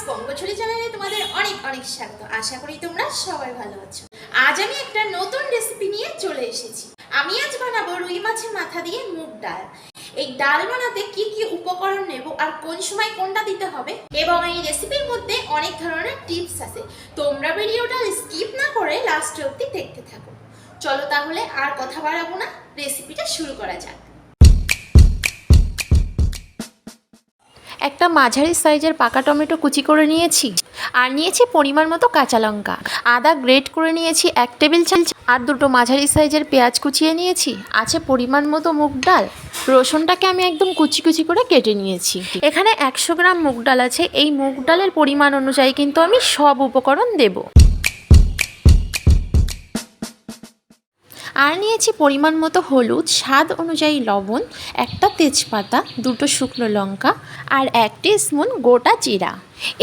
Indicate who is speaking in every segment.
Speaker 1: বঙ্গছড়ি চ্যানেলে তোমাদের অনেক অনেক স্বাগত। আশা করি তোমরা সবাই ভালো আছো। আজ আমি একটা নতুন রেসিপি নিয়ে চলে এসেছি। আমি আজ বানাবো রুই মাছের মাথা দিয়ে মুগ ডাল। এই ডাল বানাতে কি কি উপকরণ নেব আর কোন সময় কোনটা দিতে হবে, এবং এই রেসিপির মধ্যে অনেক ধরনের টিপস আছে। তোমরা ভিডিওটা স্কিপ না করে লাস্ট অবধি দেখতে থাকো। চলো তাহলে আর কথা বাড়াবো না, রেসিপিটা শুরু করা যাক।
Speaker 2: একটা মাঝারি সাইজের পাকা টমেটো কুচি করে নিয়েছি, আর নিয়েছি পরিমাণ মতো কাঁচা লঙ্কা, আদা গ্রেট করে নিয়েছি 1 টেবিল চামচ, আর দুটো মাঝারি সাইজের পেঁয়াজ কুচিয়ে নিয়েছি। আছে পরিমাণ মতো মুগ ডাল, রসুনটাকে আমি একদম কুচি কুচি করে কেটে নিয়েছি। এখানে 100 গ্রাম মুগ ডাল আছে। এই মুগ ডালের পরিমাণ অনুযায়ী কিন্তু আমি সব উপকরণ দেব। আর নিয়েছি পরিমাণ মতো হলুদ, স্বাদ অনুযায়ী লবণ, একটা তেজপাতা, দুটো শুকনো লঙ্কা, আর 1 টিস্পুন গোটা জিরা।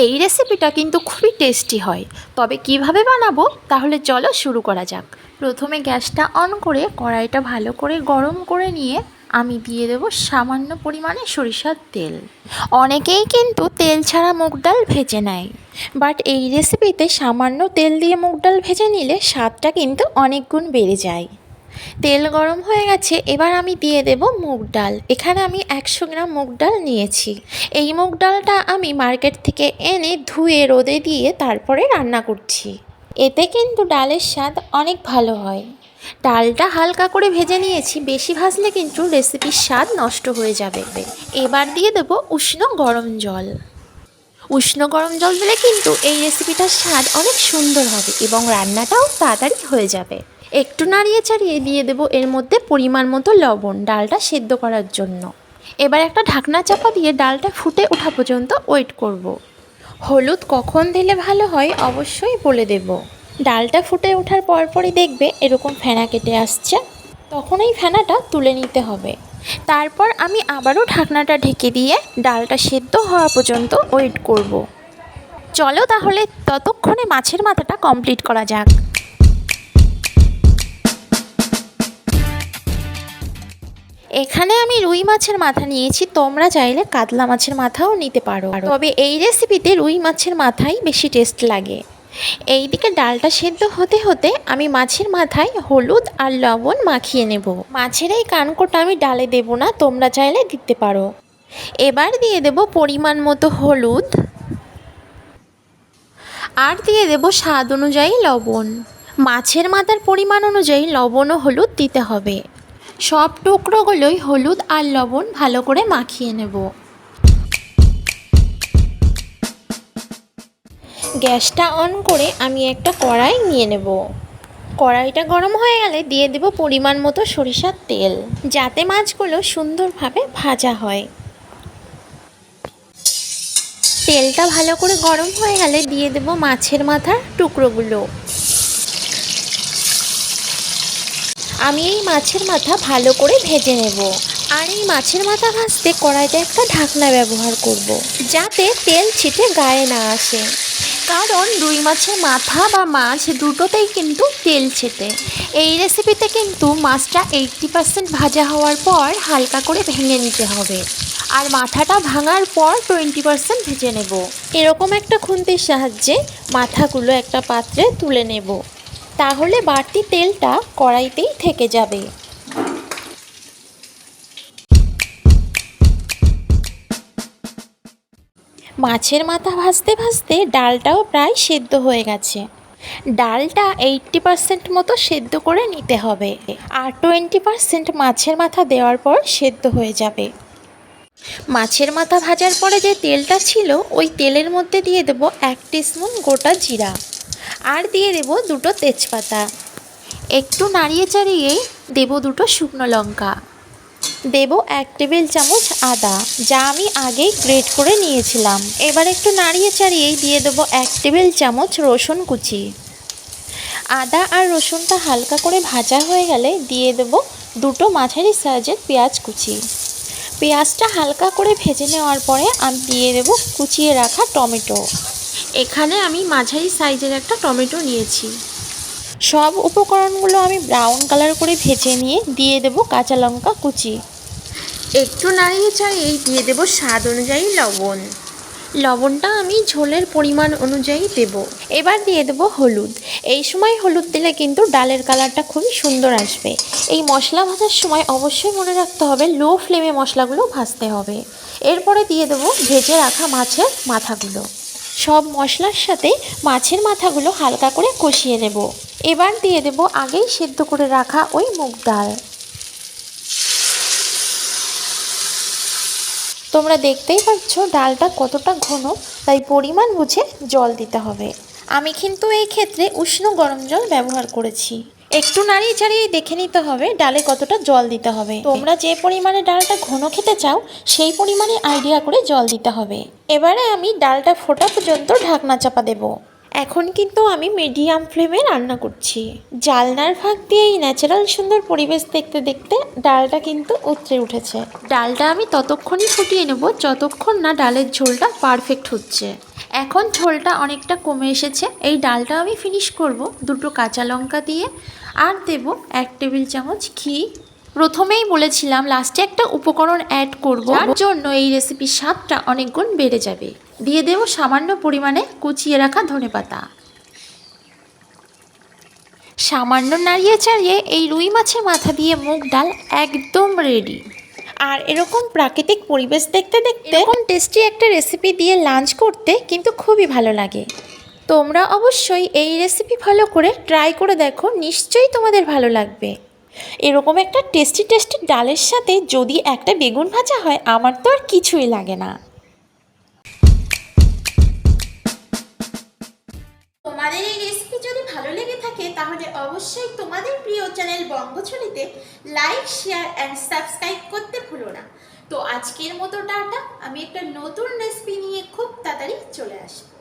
Speaker 2: এই রেসিপিটা কিন্তু খুবই টেস্টি হয়। তবে কিভাবে বানাবো, তাহলে চলো শুরু করা যাক। প্রথমে গ্যাসটা অন করে কড়াইটা ভালো করে গরম করে নিয়ে আমি দিয়ে দেবো সামান্য পরিমাণে সরিষার তেল। অনেকেই কিন্তু তেল ছাড়া মুগ ডাল ভেজে নেয়, বাট এই রেসিপিতে সামান্য তেল দিয়ে মুগ ডাল ভেজে নিলে স্বাদটা কিন্তু অনেক গুণ বেড়ে যায়। তেল গরম হয়ে গেছে, এবার আমি দিয়ে দেব মুগ ডাল। এখানে আমি 100 গ্রাম মুগ ডাল নিয়েছি। এই মুগ ডালটা আমি মার্কেট থেকে এনে ধুয়ে রোদে দিয়ে তারপরে রান্না করছি। এতে কিন্তু ডালের স্বাদ অনেক ভালো হয়। ডালটা হালকা করে ভেজে নিয়েছি, বেশি ভাজলে কিন্তু রেসিপির স্বাদ নষ্ট হয়ে যাবে। এবার দিয়ে দেব উষ্ণ গরম জল। উষ্ণ গরম জল দিলে কিন্তু এই রেসিপিটার স্বাদ অনেক সুন্দর হবে এবং রান্নাটাও তাড়াতাড়ি হয়ে যাবে। একটু নাড়িয়ে চাড়িয়ে দিয়ে দেব এর মধ্যে পরিমাণ মতো লবণ, ডালটা সেদ্ধ করার জন্য। এবার একটা ঢাকনা চাপা দিয়ে ডালটা ফুটে ওঠা পর্যন্ত ওয়েট করব। হলুদ কখন দিলে ভালো হয় অবশ্যই বলে দেব। ডালটা ফুটে ওঠার পরপরই দেখবে এরকম ফেনা কেটে আসছে, তখন এই ফেনাটা তুলে নিতে হবে। তারপর আমি আবারও ঢাকনাটা ঢেকে দিয়ে ডালটা সেদ্ধ হওয়া পর্যন্ত ওয়েট করব। চলো তাহলে ততক্ষণে মাছের মাথাটা কমপ্লিট করা যাক। এখানে আমি রুই মাছের মাথা নিয়েছি, তোমরা চাইলে কাতলা মাছের মাথাও নিতে পারো, তবে এই রেসিপিতে রুই মাছের মাথাই বেশি টেস্ট লাগে। এইদিকে ডালটা সেদ্ধ হতে হতে আমি মাছের মাথায় হলুদ আর লবণ মাখিয়ে নেব। মাছের এই কানকোটা আমি ডালে দেব না, তোমরা চাইলে দিতে পারো। এবার দিয়ে দেব পরিমাণ মতো হলুদ, আর দিয়ে দেব স্বাদ অনুযায়ী লবণ। মাছের মাথার পরিমাণ অনুযায়ী লবণ ও হলুদ দিতে হবে। সব টুকরোগুলোই হলুদ আর লবণ ভালো করে মাখিয়ে নেব। গ্যাসটা অন করে আমি একটা কড়াই নিয়ে নেব। কড়াইটা গরম হয়ে গেলে দিয়ে দেব পরিমাণ মতো সরিষার তেল, যাতে মাছগুলো সুন্দরভাবে ভাজা হয়। তেলটা ভালো করে গরম হয়ে গেলে দিয়ে দেব মাছের মাথার টুকরোগুলো। আমি এই মাছের মাথা ভালো করে ভেজে নেব। আর এই মাছের মাথা ভাজতে কড়াইতে একটা ঢাকনা ব্যবহার করব, যাতে তেল ছিটে গায়ে না আসে। কারণ রুই মাছের মাথা বা মাছ দুটোতেই কিন্তু তেল ছেটে। এই রেসিপিতে কিন্তু মাছটা 80% ভাজা হওয়ার পর হালকা করে ভেঙে নিতে হবে, আর মাথাটা ভাঙার পর 20% ভেজে নেব। এরকম একটা খুন্তির সাহায্যে মাথাগুলো একটা পাত্রে তুলে নেব, তাহলে বাড়তি তেলটা কড়াইতেই থেকে যাবে। মাছের মাথা ভাজতে ভাজতে ডালটাও প্রায় সেদ্ধ হয়ে গেছে। ডালটা 80% মতো সেদ্ধ করে নিতে হবে, আর 20% মাছের মাথা দেওয়ার পর সেদ্ধ হয়ে যাবে। মাছের মাথা ভাজার পরে যে তেলটা ছিল, ওই তেলের মধ্যে দিয়ে দেব 1 টিস্পুন গোটা জিরা, আর দিয়ে দেব দুটো তেজপাতা। একটু নাড়িয়ে চাড়িয়ে দেব দুটো শুকনো লঙ্কা, দেব 1 টেবিল চামচ আদা, যা আমি আগেই গ্রেট করে নিয়েছিলাম। এবার একটু নাড়িয়ে চাড়িয়েই দিয়ে দেব 1 টেবিল চামচ রসুন কুচি। আদা আর রসুনটা হালকা করে ভাজা হয়ে গেলে দিয়ে দেব দুটো মাঝারি সাইজের পেঁয়াজ কুচি। পেঁয়াজটা হালকা করে ভেজে নেওয়ার পরে আমি দিয়ে দেব কুচিয়ে রাখা টমেটো। এখানে আমি মাঝারি সাইজের একটা টমেটো নিয়েছি। সব উপকরণগুলো আমি ব্রাউন কালার করে ভেজে নিয়ে দিয়ে দেব কাঁচা লঙ্কা কুচি। একটু নাড়িয়ে চাড়িয়ে দিয়ে দেব স্বাদ অনুযায়ী লবণ। লবণটা আমি ঝোলের পরিমাণ অনুযায়ী দেব। এবার দিয়ে দেবো হলুদ। এই সময় হলুদ দিলে কিন্তু ডালের কালারটা খুবই সুন্দর আসবে। এই মশলা ভাজার সময় অবশ্যই মনে রাখতে হবে লো ফ্লেমে মশলাগুলো ভাজতে হবে। এরপরে দিয়ে দেবো ভেজে রাখা মাছের মাথাগুলো। সব মশলার সাথে মাছের মাথাগুলো হালকা করে কষিয়ে নেব। এবার দিয়ে দেব আগেই সেদ্ধ করে রাখা ওই মুগ ডাল। তোমরা দেখতেই পাচ্ছ ডালটা কতটা ঘন, তাই পরিমাণ বুঝে জল দিতে হবে। আমি কিন্তু এই ক্ষেত্রে উষ্ণ গরম জল ব্যবহার করেছি। একটু নাড়িয়ে চাড়িয়ে দেখে নিতে হবে ডালে কতটা জল দিতে হবে। তোমরা যে পরিমাণে ডালটা ঘন খেতে চাও সেই পরিমাণে আইডিয়া করে জল দিতে হবে। এবারে আমি ডালটা ফোটা পর্যন্ত ঢাকনা চাপা দেব। এখন কিন্তু আমি মিডিয়াম ফ্লেমে রান্না করছি। জালনার ফাঁক দিয়ে এই ন্যাচারাল সুন্দর পরিবেশ দেখতে দেখতে ডালটা কিন্তু উতরে উঠেছে। ডালটা আমি ততক্ষণই ফুটিয়ে নেব যতক্ষণ না ডালের ঝোলটা পারফেক্ট হচ্ছে। এখন ঝোলটা অনেকটা কমে এসেছে। এই ডালটা আমি ফিনিশ করব দুটো কাঁচা লঙ্কা দিয়ে, আর দেব 1 টেবিল চামচ ঘি। প্রথমেই বলেছিলাম লাস্টে একটা উপকরণ অ্যাড করব, যার জন্য এই রেসিপির স্বাদটা অনেক গুণ বেড়ে যাবে। দিয়ে দেব সামান্য পরিমাণে কুচিয়ে রাখা ধনেপাতা। সামান্য নাড়িয়ে চাড়িয়ে এই রুই মাছের মাথা দিয়ে মুগ ডাল একদম রেডি। আর এরকম প্রাকৃতিক পরিবেশ দেখতে দেখতে এরকম টেস্টি একটা রেসিপি দিয়ে লাঞ্চ করতে কিন্তু খুবই ভালো লাগে। তোমরা অবশ্যই এই রেসিপি ফলো করে ট্রাই করে দেখো, নিশ্চয়ই তোমাদের ভালো লাগবে। এরকম একটা টেস্টি টেস্টি ডালের সাথে যদি একটা বেগুন ভাজা হয়, আমার তো আর কিছুই লাগে না।
Speaker 1: তোমাদের এই রেসিপি যদি ভালো লেগে থাকে তাহলে অবশ্যই তোমাদের প্রিয় চ্যানেল বঙ্গছড়িতে লাইক, শেয়ার অ্যান্ড সাবস্ক্রাইব করতে ভুলো না। তো আজকের মতো টাটা। আমি একটা নতুন রেসিপি নিয়ে খুব তাড়াতাড়ি চলে আসবো।